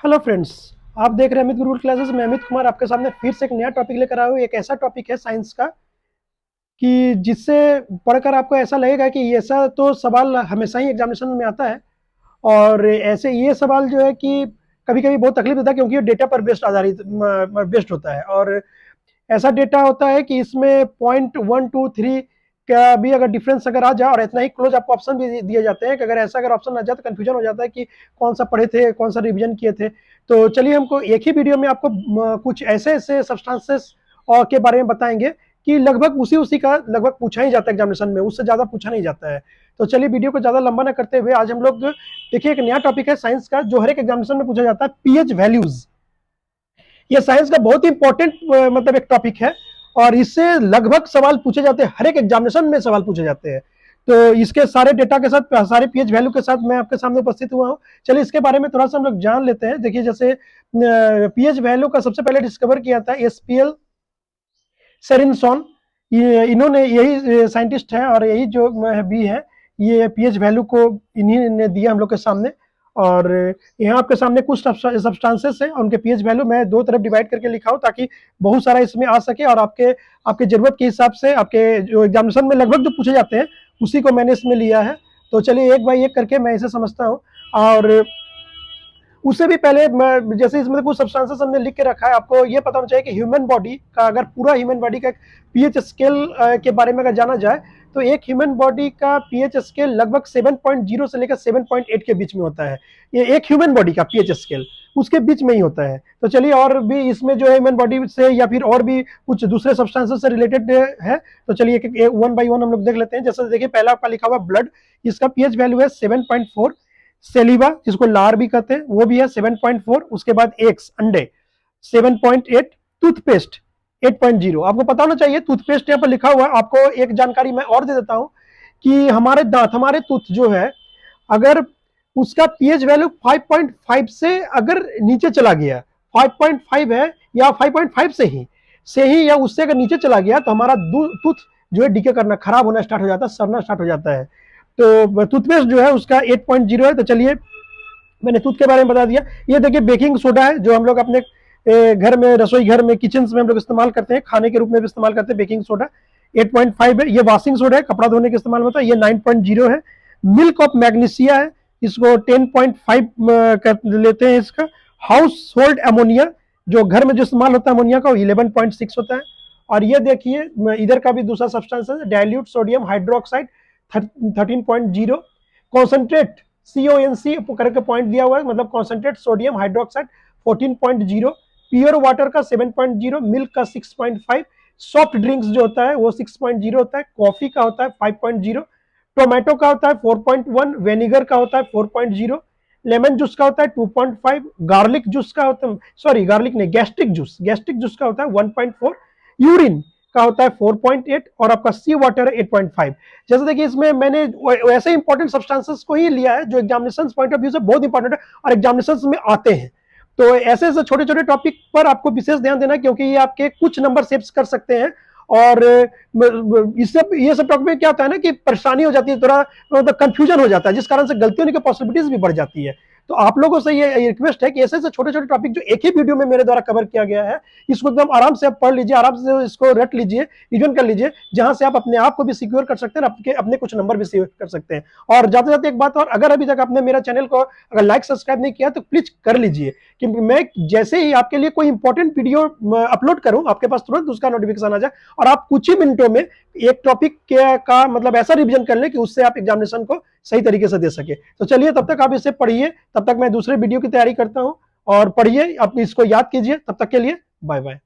Hello friends. आप देख रहे हैं अमित गुरुकुल क्लासेस। मैं अमित कुमार आपके सामने फिर से एक नया टॉपिक लेकर आया हूँ। एक ऐसा टॉपिक है साइंस का कि जिससे पढ़कर आपको ऐसा लगेगा कि ऐसा तो सवाल हमेशा ही एग्जामिनेशन में आता है। और ऐसे ये सवाल जो है कि कभी कभी बहुत तकलीफ देता है, क्योंकि ये डेटा पर बेस्ड आधारित बेस्ड होता है। और ऐसा डेटा होता है कि इसमें पॉइंट 1 2 3 का भी अगर डिफरेंस अगर आ जाए, और इतना ही क्लोज आपको ऑप्शन भी दिए जाते हैं कि अगर ऑप्शन आ जाए तो कंफ्यूजन हो जाता है कि कौन सा पढ़े थे, कौन सा रिवीजन किए थे। तो चलिए हमको एक ही वीडियो में आपको कुछ ऐसे ऐसे सब्सटेंसेस और के बारे में बताएंगे कि लगभग उसी उसी का लगभग पूछा ही जाता है एग्जामिनेशन में, उससे ज्यादा पूछा नहीं जाता है। तो चलिए वीडियो को ज्यादा लंबा ना करते हुए आज हम लोग देखिए एक नया टॉपिक है साइंस का जो हर एक एग्जामिनेशन में पूछा जाता है, पीएच वैल्यूज। ये साइंस का बहुत ही इंपॉर्टेंट मतलब एक टॉपिक है, और इससे लगभग सवाल पूछे जाते हैं, हर एक एग्जामिनेशन में सवाल पूछे जाते हैं। तो इसके सारे डेटा के साथ, सारे पीएच वैल्यू के साथ मैं आपके सामने उपस्थित हुआ हूँ। चलिए इसके बारे में थोड़ा सा हम लोग जान लेते हैं। देखिए जैसे पीएच वैल्यू का सबसे पहले डिस्कवर किया था एसपीएल सेरिनसॉन। ये इन्होंने, यही साइंटिस्ट है और यही जो भी है, ये पीएच वैल्यू को इन्हीं ने दिया हम लोग के सामने। और यहाँ आपके सामने कुछ सब्सटेंसेस है, उनके पीएच वैल्यू मैं दो तरफ डिवाइड करके लिखा हूँ ताकि बहुत सारा इसमें आ सके, और आपके आपके जरूरत के हिसाब से आपके जो एग्जामिनेशन में लगभग जो पूछे जाते हैं उसी को मैंने इसमें लिया है। तो चलिए एक बाई एक करके मैं इसे समझता हूँ। और उससे भी पहले जैसे इसमें कुछ सब्सटेंसेस हमने लिख के रखा है, आपको ये पता होना चाहिए कि ह्यूमन बॉडी का, अगर पूरा ह्यूमन बॉडी का पीएच स्केल के बारे में अगर जाना जाए तो एक ह्यूमन बॉडी का पीएच स्केल लगभग 7.0 से लेकर 7.8 के बीच में होता है। ये एक ह्यूमन बॉडी का पीएच स्केल उसके बीच में ही होता है। तो चलिए और भी इसमें जो है ह्यूमन बॉडी से या फिर और भी कुछ दूसरे सब्सटेंसेस से रिलेटेड है। तो चलिए एक वन बाई वन हम लोग देख लेते हैं। जैसे देखिए पहला आपका लिखा हुआ ब्लड, इसका पीएच वैल्यू है 7.4। सेलिवा जिसको लार भी कहते हैं वो भी है 7.4। उसके बाद एग्स अंडे 7.8। टूथपेस्ट 8.0। आपको पता होना चाहिए टूथपेस्ट यहाँ पर लिखा हुआ है। आपको एक जानकारी मैं और दे देता हूं कि हमारे दांत, हमारे टूथ जो है, अगर उसका पीएच वैल्यू 5.5 से अगर नीचे चला गया, 5.5 है या 5.5 से ही या उससे अगर नीचे चला गया तो हमारा टूथ जो है डीके करना, खराब होना स्टार्ट हो जाता है, सड़ना स्टार्ट हो जाता है। तो टूथपेस्ट जो है उसका 8.0 है। तो चलिए मैंने टूथ के बारे में बता दिया। ये देखिए बेकिंग सोडा है जो हम लोग अपने घर में, रसोई घर में, किचन में हम लोग इस्तेमाल करते हैं, खाने के रूप में भी इस्तेमाल करते हैं। बेकिंग सोडा 8.5 है। ये वॉशिंग सोडा है, कपड़ा धोने के इस्तेमाल होता है, ये 9.0 है। मिल्क ऑफ मैग्नीशिया है, इसको 10.5 कर लेते हैं। इसका हाउस होल्ड अमोनिया, जो घर में जो इस्तेमाल होता है अमोनिया का, वो 11.6 होता है। और ये देखिए इधर का भी दूसरा सब्सटेंस है, dilute sodium hydroxide 13.0। Concentrate CONC करके पॉइंट दिया हुआ है, मतलब concentrate sodium hydroxide 14.0। Pure water का 7.0। मिल्क का 6.5। सॉफ्ट ड्रिंक्स जो होता है वो 6.0 होता है। कॉफी का होता है 5.0। टोमेटो का होता है 4.1। वेनिगर का होता है 4.0। लेमन जूस का होता है 2.5। गार्लिक जूस का होता है, सॉरी गार्लिक नहीं, गैस्ट्रिक जूस का होता है 1.4। यूरिन का होता है 4.8। और आपका सी वाटर है 8.5। जैसे देखिए इसमें मैंने वैसे इंपॉर्टेंट सब्सटेंसेस को ही लिया है जो एग्जामिनेशन पॉइंट ऑफ व्यू से बहुत इंपॉर्टेंट है और एग्जामिनेशन में आते हैं। तो ऐसे ऐसे छोटे छोटे टॉपिक पर आपको विशेष ध्यान देना, क्योंकि ये आपके कुछ नंबर सेव कर सकते हैं। और इससे ये सब टॉपिक में क्या होता है ना कि परेशानी हो जाती है, थोड़ा मतलब कंफ्यूजन हो जाता है, जिस कारण से गलती होने की पॉसिबिलिटीज भी बढ़ जाती है। तो आप लोगों से ये रिक्वेस्ट है कि ऐसे ऐसे छोटे छोटे टॉपिक जो एक ही वीडियो में मेरे द्वारा कवर किया गया है, इसको एकदम आराम से आप पढ़ लीजिए, आराम से इसको रट लीजिए, रिविजन कर लीजिए, जहां से आप अपने आप को भी सिक्योर कर सकते हैं, आपके अपने कुछ नंबर भी सिक्योर कर सकते हैं। और जाते जाते एक बात और, अगर अभी तक आपने मेरा चैनल को अगर लाइक सब्सक्राइब नहीं किया तो प्लीज कर लीजिए, क्योंकि मैं जैसे ही आपके लिए कोई इंपॉर्टेंट वीडियो अपलोड करूं आपके पास तुरंत उसका नोटिफिकेशन आ जाए और आप कुछ ही मिनटों में एक टॉपिक का मतलब ऐसा रिवीजन कर लें कि उससे आप एग्जामिनेशन को सही तरीके से दे सके। तो चलिए तब तक आप इसे पढ़िए, तब तक मैं दूसरे वीडियो की तैयारी करता हूं। और पढ़िए, आप इसको याद कीजिए। तब तक के लिए बाय बाय।